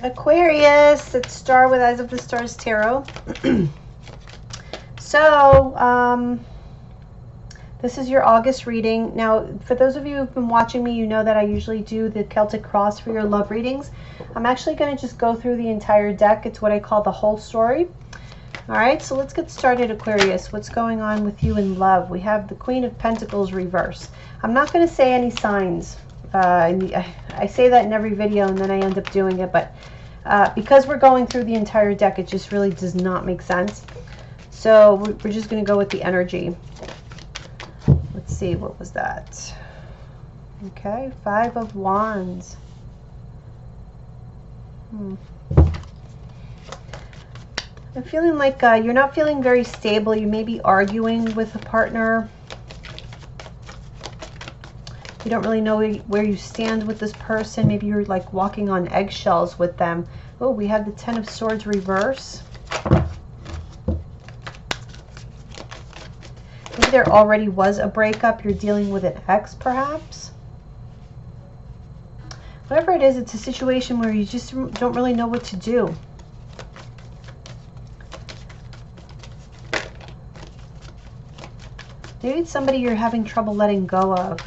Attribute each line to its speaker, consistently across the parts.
Speaker 1: Aquarius, it's Star with Eyes of the Stars Tarot. So, this is your August reading. Now, for those of you who've been watching me, you know that I usually do the Celtic Cross for your love readings. I'm actually going to just go through the entire deck. It's what I call the whole story. All right, so let's get started, Aquarius. What's going on with you in love? We have the Queen of Pentacles reverse. I'm not going to say any signs. I say that in every video and then I end up doing it, but because we're going through the entire deck, it just really does not make sense. So we're just going to go with the energy. Let's see, what was that? Okay, 5 of Wands. I'm feeling like you're not feeling very stable. You may be arguing with a partner. You don't really know where you stand with this person. Maybe you're like walking on eggshells with them. Oh, we have the 10 of Swords reverse. Maybe there already was a breakup. You're dealing with an ex, perhaps. Whatever it is, it's a situation where you just don't really know what to do. Maybe it's somebody you're having trouble letting go of.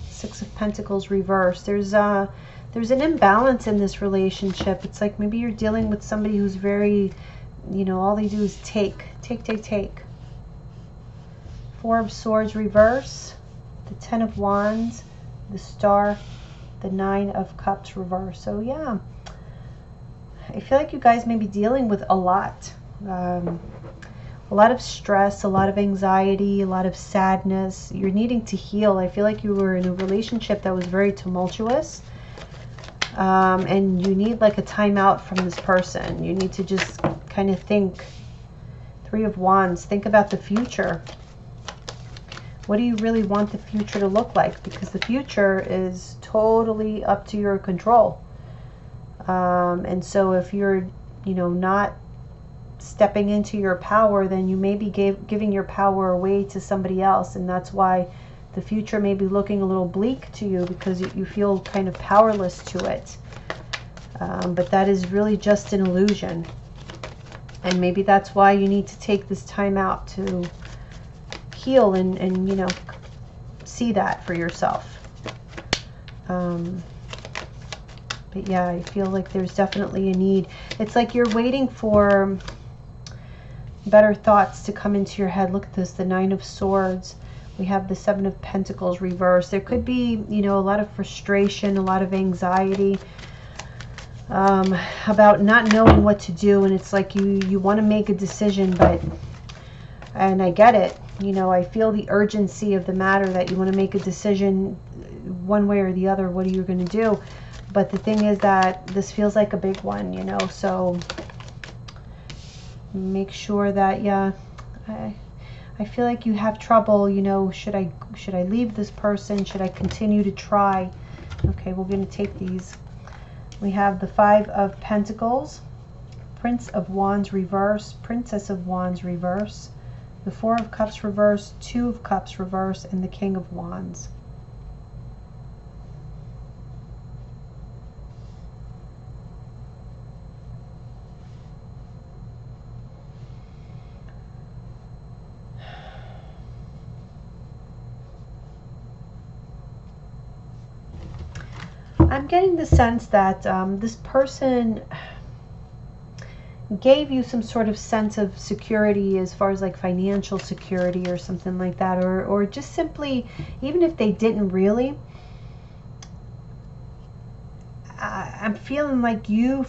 Speaker 1: 6 of Pentacles reverse. There's an imbalance in this relationship. It's like maybe you're dealing with somebody who's very, you know, all they do is take. 4 of Swords reverse. The 10 of Wands. The Star. The 9 of Cups reverse. So yeah, I feel like you guys may be dealing with a lot. A lot of stress, a lot of anxiety, a lot of sadness. You're needing to heal. I feel like you were in a relationship that was very tumultuous. And you need like a timeout from this person. You need to just kind of think. 3 of Wands. Think about the future. What do you really want the future to look like? Because the future is totally up to your control. And so if you're, you know, not stepping into your power, then you may be giving your power away to somebody else, and that's why the future may be looking a little bleak to you, because you feel kind of powerless to it. But that is really just an illusion, and maybe that's why you need to take this time out to heal and you know, see that for yourself. But yeah, I feel like there's definitely a need. It's like you're waiting for better thoughts to come into your head. Look at this, the 9 of Swords. We have the 7 of Pentacles reversed. There could be, you know, a lot of frustration, a lot of anxiety about not knowing what to do. And it's like you want to make a decision, and I get it. You know, I feel the urgency of the matter that you want to make a decision one way or the other. What are you going to do? But the thing is that this feels like a big one, you know, so make sure that, yeah, I feel like you have trouble, you know, should I leave this person? Should I continue to try? Okay, we're going to take these. We have the 5 of Pentacles, Prince of Wands reverse, Princess of Wands reverse, the 4 of Cups reverse, 2 of Cups reverse, and the King of Wands. I'm getting the sense that this person gave you some sort of sense of security, as far as like financial security or something like that, or just simply, even if they didn't really, I'm feeling like you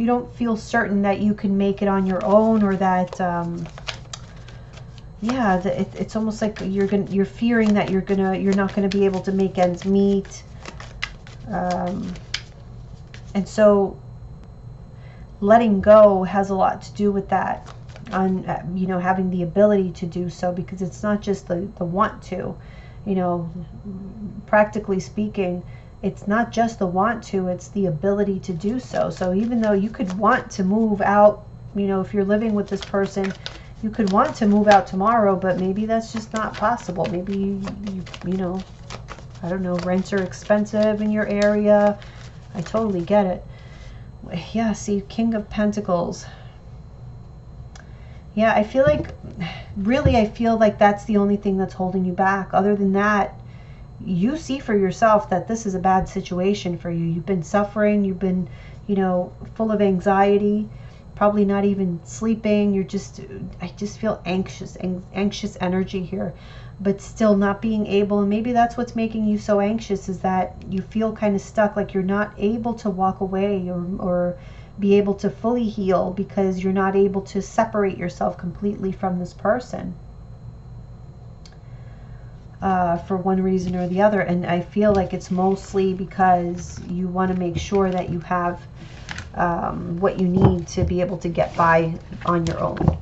Speaker 1: don't feel certain that you can make it on your own, or that yeah, it's almost like you're fearing that you're not gonna be able to make ends meet. And so letting go has a lot to do with that, on you know, having the ability to do so, because it's not just the want to, you know, practically speaking, it's not just the want to, it's the ability to do so. So even though you could want to move out, you know, if you're living with this person, you could want to move out tomorrow, but maybe that's just not possible. Maybe you know, I don't know, rents are expensive in your area. I totally get it. Yeah, see, King of Pentacles. Yeah, I feel like, really, I feel like that's the only thing that's holding you back. Other than that, you see for yourself that this is a bad situation for you. You've been suffering. You've been, you know, full of anxiety, probably not even sleeping. You're just, I just feel anxious energy here, but still not being able. And maybe that's what's making you so anxious, is that you feel kind of stuck, like you're not able to walk away or be able to fully heal, because you're not able to separate yourself completely from this person. For one reason or the other. And I feel like it's mostly because you want to make sure that you have what you need to be able to get by on your own.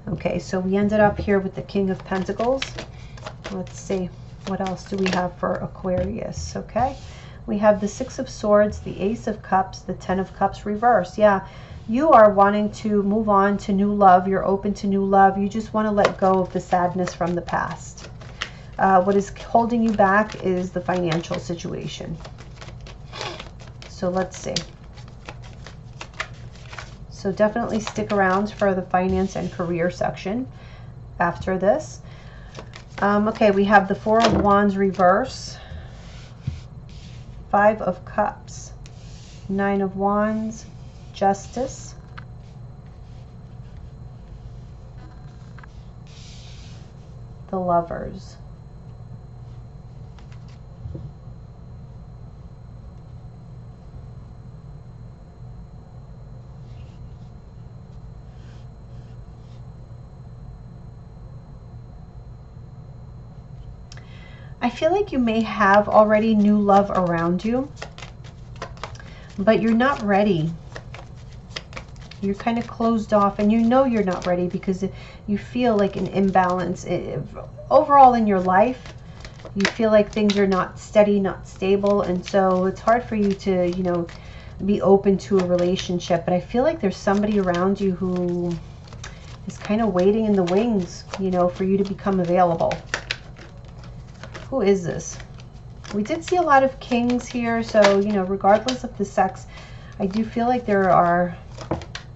Speaker 1: Okay, so we ended up here with the King of Pentacles. Let's see, what else do we have for Aquarius? Okay, we have the Six of Swords, the Ace of Cups, the Ten of Cups reverse. Yeah, you are wanting to move on to new love. You're open to new love. You just want to let go of the sadness from the past. What is holding you back is the financial situation. So let's see. So definitely stick around for the finance and career section after this. Okay, we have the Four of Wands reverse, Five of Cups, Nine of Wands, Justice, the Lovers. I feel like you may have already new love around you, but you're not ready. You're kind of closed off, and you know you're not ready because you feel like an imbalance. Overall in your life, you feel like things are not steady, not stable, and so it's hard for you to, you know, be open to a relationship. But I feel like there's somebody around you who is kind of waiting in the wings, you know, for you to become available. Who is this? We did see a lot of kings here, so, you know, regardless of the sex, I do feel like there are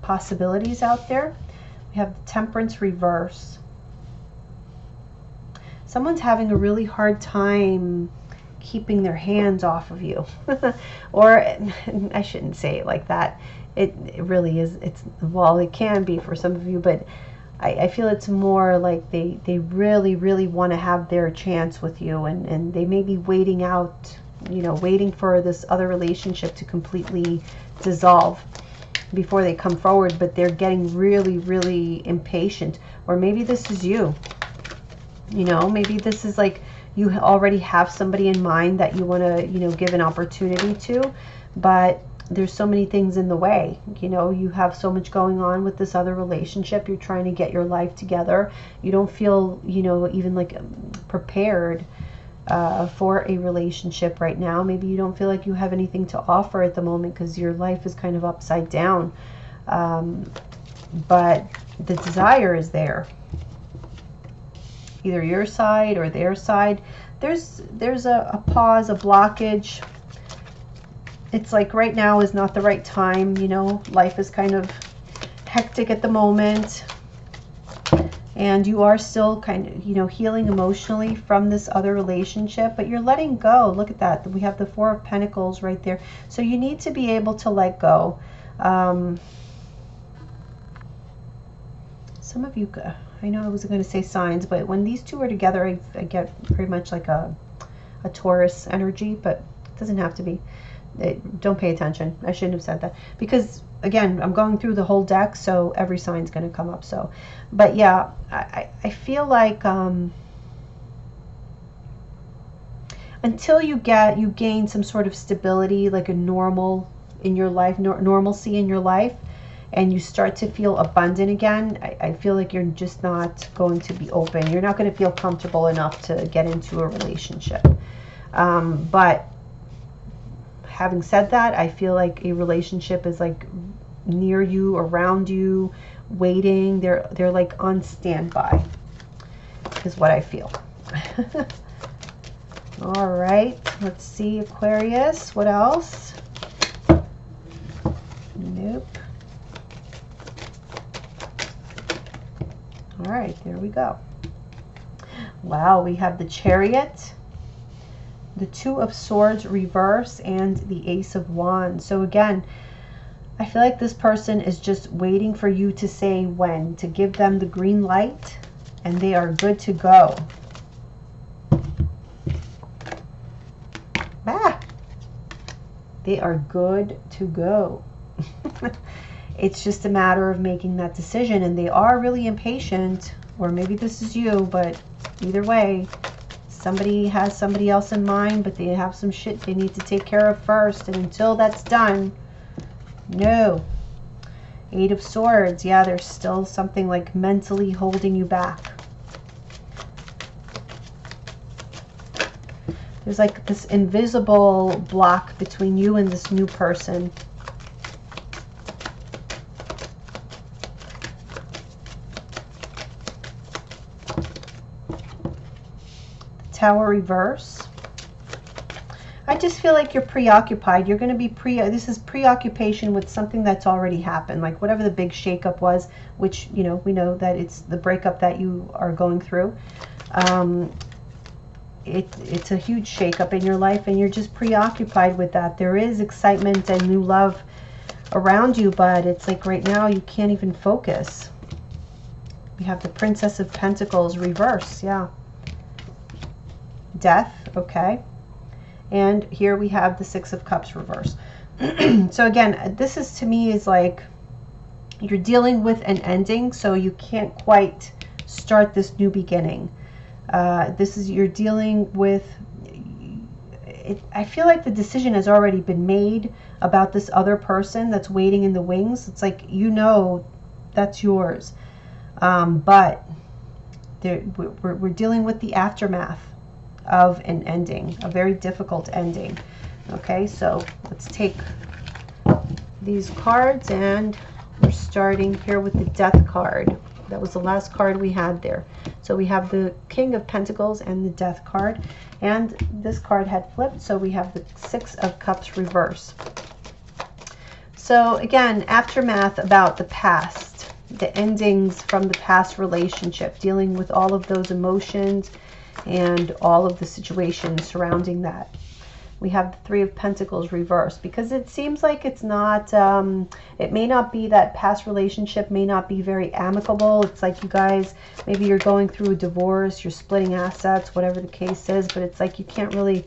Speaker 1: possibilities out there. We have the Temperance reverse. Someone's having a really hard time keeping their hands off of you. Or, I shouldn't say it like that. It really is, well, it can be for some of you, but I feel it's more like they really, really want to have their chance with you, and they may be waiting out, you know, waiting for this other relationship to completely dissolve before they come forward, but they're getting really, really impatient. Or maybe this is you. You know, maybe this is like you already have somebody in mind that you want to, you know, give an opportunity to, but there's so many things in the way. You know, you have so much going on with this other relationship. You're trying to get your life together. You don't feel, you know, even like prepared for a relationship right now. Maybe you don't feel like you have anything to offer at the moment because your life is kind of upside down. But the desire is there. Either your side or their side. There's a pause, a blockage. It's like right now is not the right time, you know, life is kind of hectic at the moment, and you are still kind of, you know, healing emotionally from this other relationship, but you're letting go. Look at that. We have the Four of Pentacles right there. So you need to be able to let go. Some of you, I know I was going to say signs, but when these two are together, I get very much like a Taurus energy, but it doesn't have to be. Don't pay attention. I shouldn't have said that, because again, I'm going through the whole deck, so every sign's going to come up. So, but yeah, I feel like until you gain some sort of stability, like a normal in your life, normalcy in your life, and you start to feel abundant again, I feel like you're just not going to be open. You're not going to feel comfortable enough to get into a relationship. But having said that, I feel like a relationship is like near you, around you, waiting. They're like on standby, is what I feel. All right, let's see, Aquarius, what else? Nope. All right, there we go. Wow, we have the Chariot, the Two of Swords reverse, and the Ace of Wands. So again, I feel like this person is just waiting for you to say when, to give them the green light, and they are good to go. Ah, they are good to go. It's just a matter of making that decision, and they are really impatient, or maybe this is you, but either way, somebody has somebody else in mind, but they have some shit they need to take care of first, and until that's done, no. Eight of Swords. Yeah, there's still something like mentally holding you back. There's like this invisible block between you and this new person. Tower reverse. I just feel like you're preoccupied. You're going to be this is preoccupation with something that's already happened, like whatever the big shakeup was, which, you know, we know that it's the breakup that you are going through. It's a huge shakeup in your life, and you're just preoccupied with that. There is excitement and new love around you, but it's like right now you can't even focus. We have the Princess of Pentacles reverse. Yeah. Death. Okay. And here we have the Six of Cups reverse. So again, this is, to me, is like you're dealing with an ending, so you can't quite start this new beginning. This is, you're dealing with it. I feel like the decision has already been made about this other person that's waiting in the wings. It's like, you know, that's yours, but we're dealing with the aftermath of an ending, a very difficult ending. Okay, so let's take these cards, and we're starting here with the Death card. That was the last card we had there. So we have the King of Pentacles and the Death card, and this card had flipped, so we have the Six of Cups reverse. So again, aftermath about the past, the endings from the past relationship, dealing with all of those emotions and all of the situations surrounding that. We have the Three of Pentacles reversed, because it seems like it's not, it may not be, that past relationship may not be very amicable. It's like you guys, maybe you're going through a divorce, you're splitting assets, whatever the case is, but it's like you can't really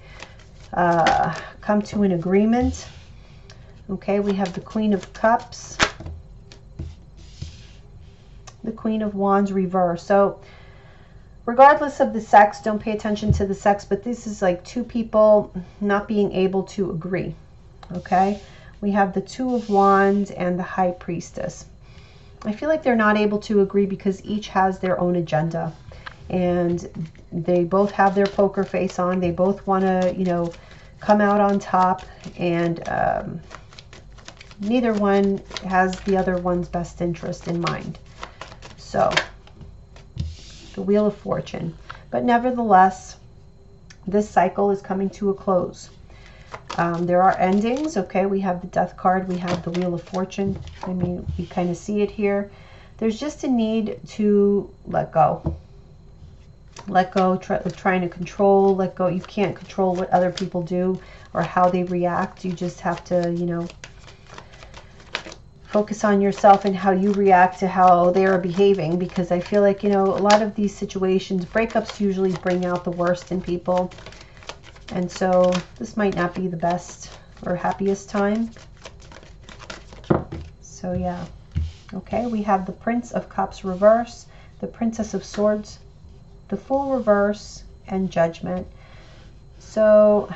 Speaker 1: come to an agreement. Okay, we have the Queen of Cups, the Queen of Wands reversed. So regardless of the sex, don't pay attention to the sex, but this is like two people not being able to agree. Okay, we have the Two of Wands and the High Priestess. I feel like they're not able to agree because each has their own agenda, and they both have their poker face on. They both want to, you know, come out on top, and neither one has the other one's best interest in mind. So the Wheel of Fortune. But nevertheless, this cycle is coming to a close. There are endings. Okay, we have the Death card, we have the Wheel of Fortune. I mean, you kind of see it here. There's just a need to let go. Let go, trying to control, let go. You can't control what other people do or how they react. You just have to, you know, focus on yourself and how you react to how they are behaving, because I feel like, you know, a lot of these situations, breakups usually bring out the worst in people. And so this might not be the best or happiest time. So yeah. Okay, we have the Prince of Cups reverse, the Princess of Swords, the Fool reverse, and Judgment. So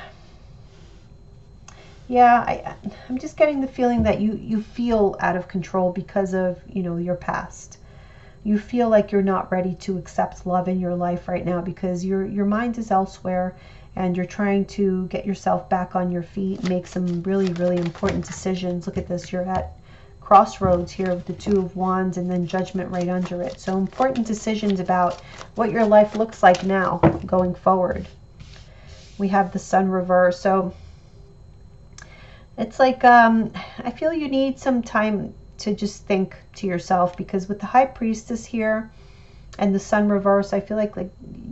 Speaker 1: yeah, I'm just getting the feeling that you feel out of control because of, you know, your past. You feel like you're not ready to accept love in your life right now because your mind is elsewhere, and you're trying to get yourself back on your feet, make some really, really important decisions. Look at this. You're at crossroads here with the Two of Wands and then Judgment right under it. So important decisions about what your life looks like now going forward. We have the Sun reverse. So It's like, I feel you need some time to just think to yourself, because with the High Priestess here and the Sun reverse, I feel like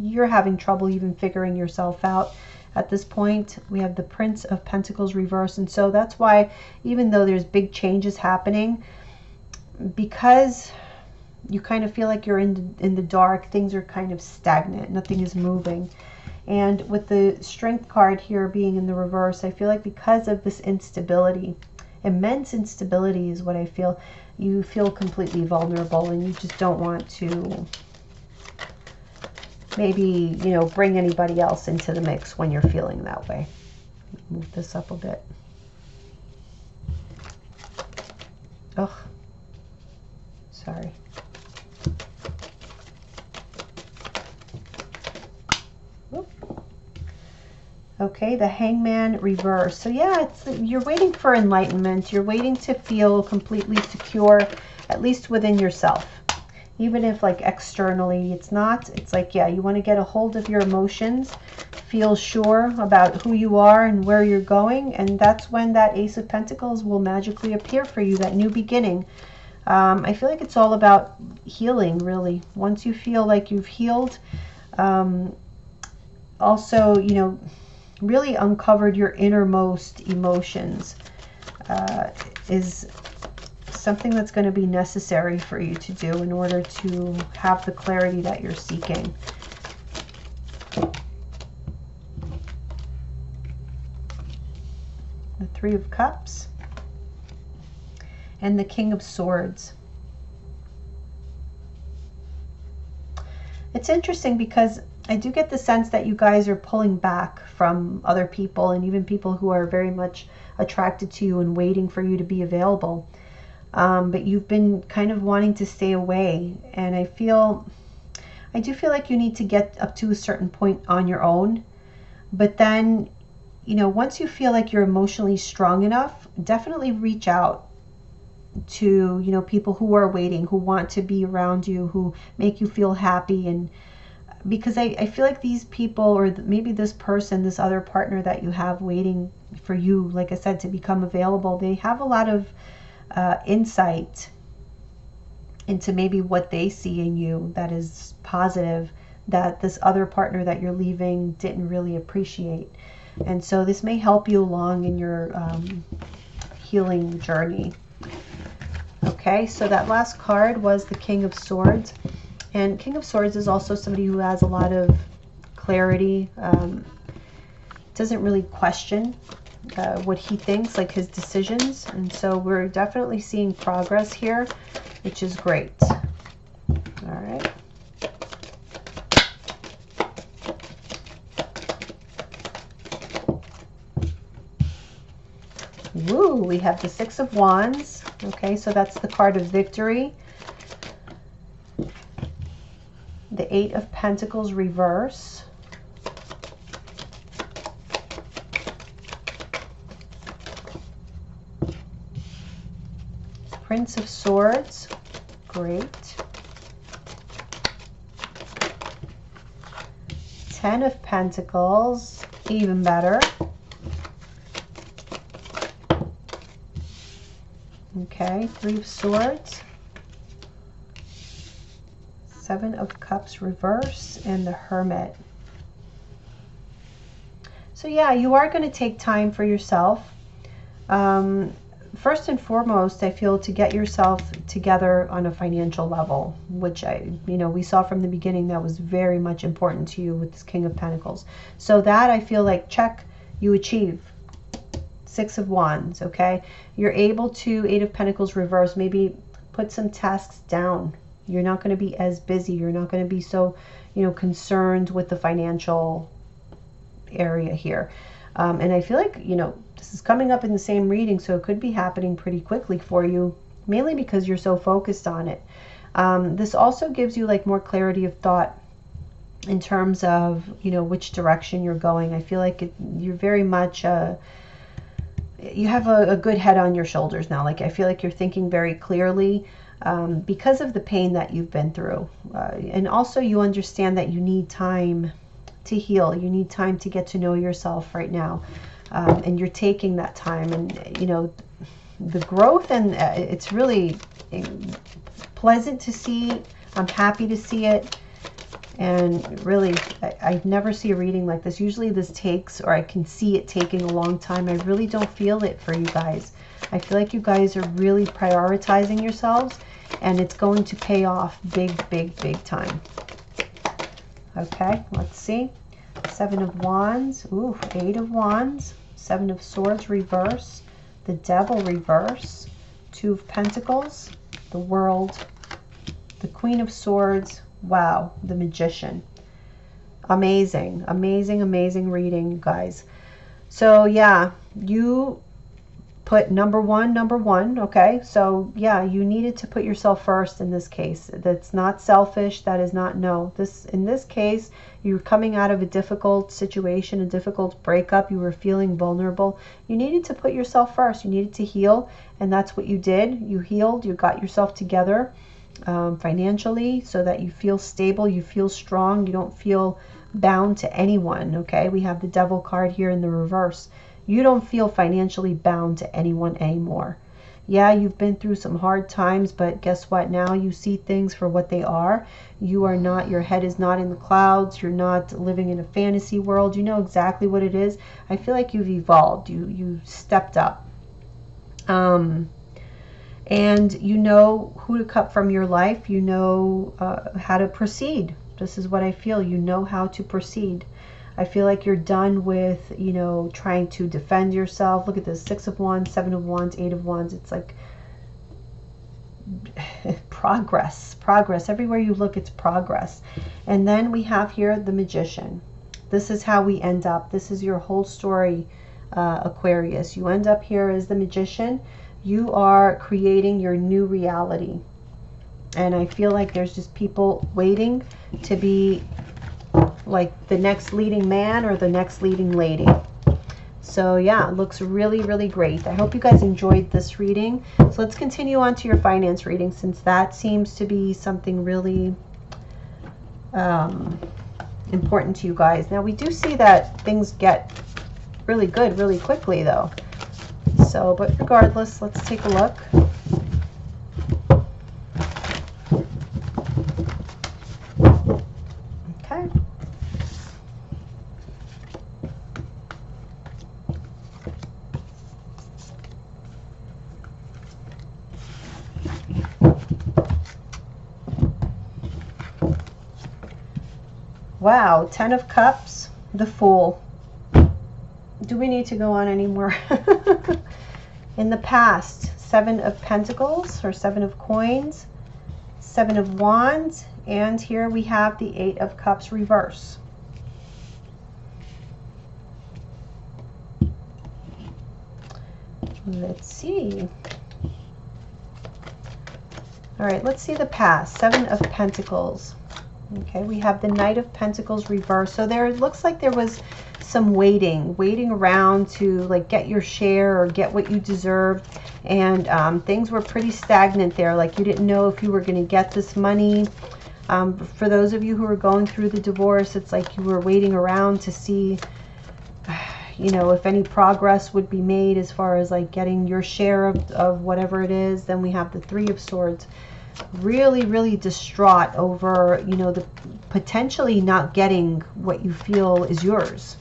Speaker 1: you're having trouble even figuring yourself out at this point. We have the Prince of Pentacles reverse, and so that's why, even though there's big changes happening, because you kind of feel like you're in the dark, things are kind of stagnant, nothing is moving. And with the Strength card here being in the reverse, I feel like because of this instability, immense instability is what I feel, you feel completely vulnerable, and you just don't want to maybe, you know, bring anybody else into the mix when you're feeling that way. Move this up a bit. Ugh. Sorry. Okay, the Hangman reverse. So yeah, you're waiting for enlightenment. You're waiting to feel completely secure, at least within yourself. Even if like externally it's not, it's like, yeah, you want to get a hold of your emotions, feel sure about who you are and where you're going, and that's when that Ace of Pentacles will magically appear for you, that new beginning. I feel like it's all about healing, really. Once you feel like you've healed, also, you know, really uncovered your innermost emotions, is something that's going to be necessary for you to do in order to have the clarity that you're seeking. The Three of Cups and the King of Swords. It's interesting because I do get the sense that you guys are pulling back from other people, and even people who are very much attracted to you and waiting for you to be available. But you've been kind of wanting to stay away, and I do feel like you need to get up to a certain point on your own. But then, you know, once you feel like you're emotionally strong enough, definitely reach out to, you know, people who are waiting, who want to be around you, who make you feel happy. And because I feel like these people, or maybe this person, this other partner that you have waiting for you, like I said, to become available, they have a lot of insight into maybe what they see in you that is positive, that this other partner that you're leaving didn't really appreciate. And so this may help you along in your healing journey. Okay, so that last card was the King of Swords. And King of Swords is also somebody who has a lot of clarity, doesn't really question what he thinks, like his decisions. And so we're definitely seeing progress here, which is great. All right. Woo, we have the Six of Wands. Okay, so that's the card of victory. The Eight of Pentacles reverse. Prince of Swords, great. Ten of Pentacles, even better. Okay, Three of Swords. Seven of Cups reverse, and the Hermit. So yeah, you are going to take time for yourself. First and foremost, I feel to get yourself together on a financial level, which we saw from the beginning that was very much important to you with this King of Pentacles. So that I feel like, check, you achieve. Six of Wands, okay? You're able to, Eight of Pentacles reverse, maybe put some tasks down. You're not going to be as busy. You're not going to be so, concerned with the financial area here. And I feel like, this is coming up in the same reading, so it could be happening pretty quickly for you, mainly because you're so focused on it. This also gives you like more clarity of thought in terms of, which direction you're going. I feel like you're very much, you have a good head on your shoulders now. Like, I feel like you're thinking very clearly because of the pain that you've been through. And also you understand that you need time to heal. You need time to get to know yourself right now. and you're taking that time, and you know, the growth, and it's really pleasant to see. I'm happy to see it. And really, I never see a reading like this. Usually this takes, or I can see it taking a long time. I really don't feel it for you guys. I feel like you guys are really prioritizing yourselves, and it's going to pay off big, big, big time. Okay, let's see. 7 of Wands, ooh, 8 of Wands, 7 of Swords reverse, the Devil reverse, 2 of Pentacles, the World, the Queen of Swords, wow, the Magician. Amazing, amazing, amazing reading, guys. So yeah, you put number one, okay? So yeah, you needed to put yourself first in this case. That's not selfish. That is not, no. In this case, you're coming out of a difficult situation, a difficult breakup. You were feeling vulnerable. You needed to put yourself first. You needed to heal, and that's what you did. You healed. You got yourself together financially, so that you feel stable, you feel strong, you don't feel bound to anyone. Okay, we have the Devil card here in the reverse. You don't feel financially bound to anyone anymore. Yeah, you've been through some hard times, but guess what? Now you see things for what they are. You are not, your head is not in the clouds. You're not living in a fantasy world. You know exactly what it is. I feel like you've evolved. You stepped up. And you know who to cut from your life. You know how to proceed. This is what I feel. You know how to proceed. I feel like you're done with, you know, trying to defend yourself. Look at this, 6 of Wands, 7 of Wands, 8 of Wands. It's like progress, progress. Everywhere you look, it's progress. And then we have here the Magician. This is how we end up. This is your whole story, Aquarius. You end up here as the Magician. You are creating your new reality. And I feel like there's just people waiting to be like the next leading man or the next leading lady. So yeah, it looks really, really great. I hope you guys enjoyed this reading. So let's continue on to your finance reading, since that seems to be something really important to you guys. Now we do see that things get really good really quickly though. So, but regardless, let's take a look. Okay. Wow, 10 of Cups, the Fool. Do we need to go on anymore? In the past, 7 of Pentacles, or 7 of Coins, 7 of Wands, and here we have the 8 of Cups reverse. Let's see. All right, let's see the past. 7 of Pentacles. Okay, we have the Knight of Pentacles reverse. So there, it looks like there was some waiting around to like get your share or get what you deserved, and things were pretty stagnant there. Like you didn't know if you were going to get this money. For those of you who are going through the divorce, it's like you were waiting around to see, you know, if any progress would be made as far as like getting your share of whatever it is. Then we have the 3 of Swords. Really, really distraught over, you know, the potentially not getting what you feel is yours.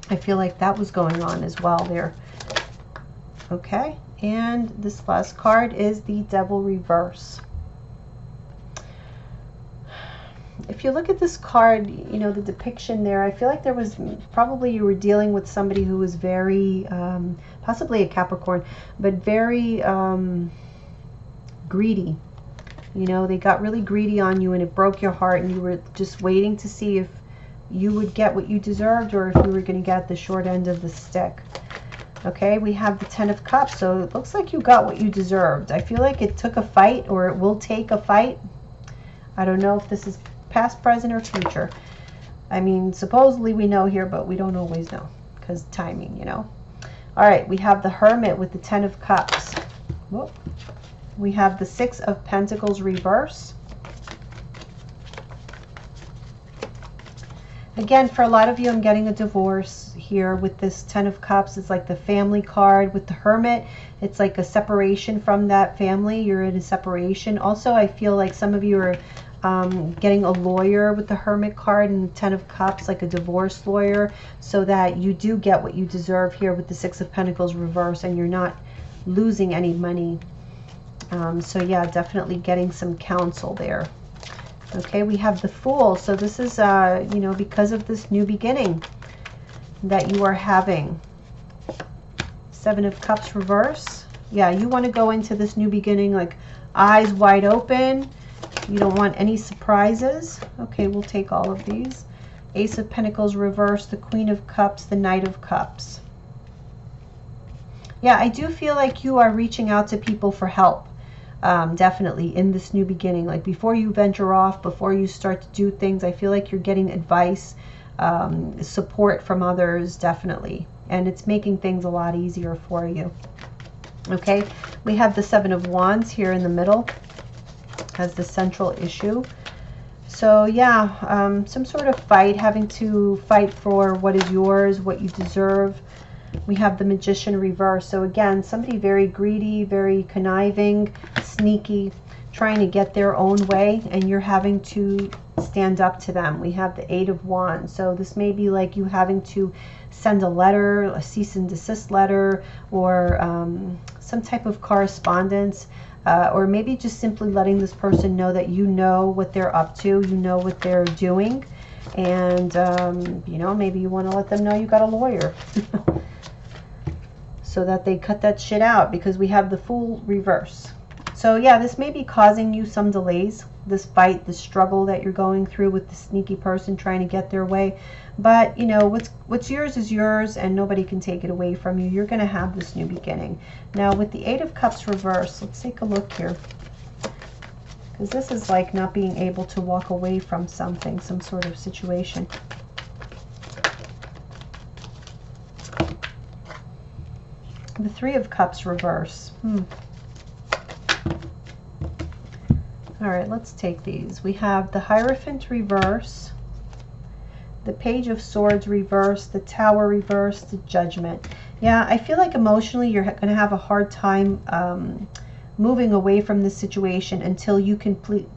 Speaker 1: I feel like that was going on as well there. Okay, and this last card is the Devil reverse. If you look at this card, you know, the depiction there, I feel like there was probably, you were dealing with somebody who was very, possibly a Capricorn, but very greedy. You know, they got really greedy on you and it broke your heart, and you were just waiting to see if you would get what you deserved or if you were going to get the short end of the stick. Okay, we have the 10 of Cups, so it looks like you got what you deserved. I feel like it took a fight, or it will take a fight. I don't know if this is past, present, or future. I mean, supposedly we know here, but we don't always know because timing, you know. All right, we have the Hermit with the 10 of Cups. Whoop. We have the 6 of Pentacles reverse. Again, for a lot of you, I'm getting a divorce here with this Ten of Cups. It's like the family card with the Hermit. It's like a separation from that family. You're in a separation. Also, I feel like some of you are getting a lawyer with the Hermit card and the Ten of Cups, like a divorce lawyer, so that you do get what you deserve here with the Six of Pentacles reverse, and you're not losing any money. So yeah, definitely getting some counsel there. Okay, we have the Fool. So this is, you know, because of this new beginning that you are having. Seven of Cups reverse. Yeah, you want to go into this new beginning like eyes wide open. You don't want any surprises. Okay, we'll take all of these. Ace of Pentacles reverse, the Queen of Cups, the Knight of Cups. Yeah, I do feel like you are reaching out to people for help. Definitely in this new beginning, like before you venture off, before you start to do things, I feel like you're getting advice, support from others, definitely, and it's making things a lot easier for you. Okay, we have the Seven of Wands here in the middle as the central issue. So yeah, some sort of fight, having to fight for what is yours, what you deserve. We have the Magician reverse. So again, somebody very greedy, very conniving, sneaky, trying to get their own way, and you're having to stand up to them. We have the Eight of Wands. So this may be like you having to send a letter, a cease and desist letter, or some type of correspondence, or maybe just simply letting this person know that you know what they're up to, you know what they're doing, and you know, maybe you want to let them know you got a lawyer. So that they cut that shit out, because we have the Fool reverse. So yeah, this may be causing you some delays, this fight, this struggle that you're going through with the sneaky person trying to get their way. But you know, what's yours is yours, and nobody can take it away from you. You're going to have this new beginning. Now with the Eight of Cups reverse, let's take a look here, because this is like not being able to walk away from something, some sort of situation. The Three of Cups reverse. All right, let's take these. We have the Hierophant reverse, the Page of Swords reverse, the Tower reverse, the Judgment. Yeah, I feel like emotionally you're going to have a hard time moving away from this situation until you completely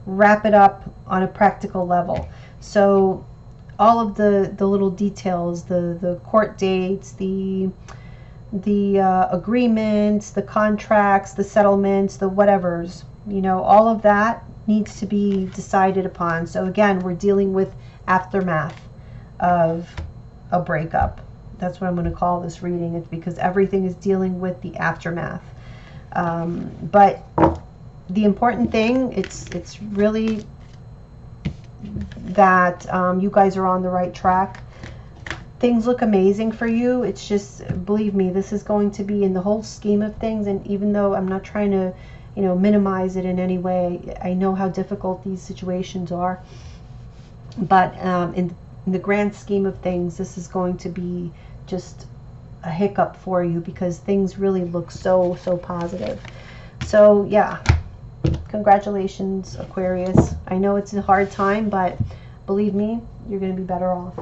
Speaker 1: wrap it up on a practical level. So all of the little details, the court dates, the agreements, the contracts, the settlements, the whatevers, you know, all of that needs to be decided upon. So again, we're dealing with aftermath of a breakup. That's what I'm going to call this reading. It's because everything is dealing with the aftermath. But the important thing, it's really that you guys are on the right track. Things look amazing for you. It's just, believe me, this is going to be in the whole scheme of things. And even though I'm not trying to, you know, minimize it in any way, I know how difficult these situations are. But in the grand scheme of things, this is going to be just a hiccup for you, because things really look so positive. So yeah, congratulations, Aquarius. I know it's a hard time, but believe me, you're going to be better off.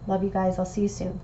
Speaker 1: Love you guys. I'll see you soon.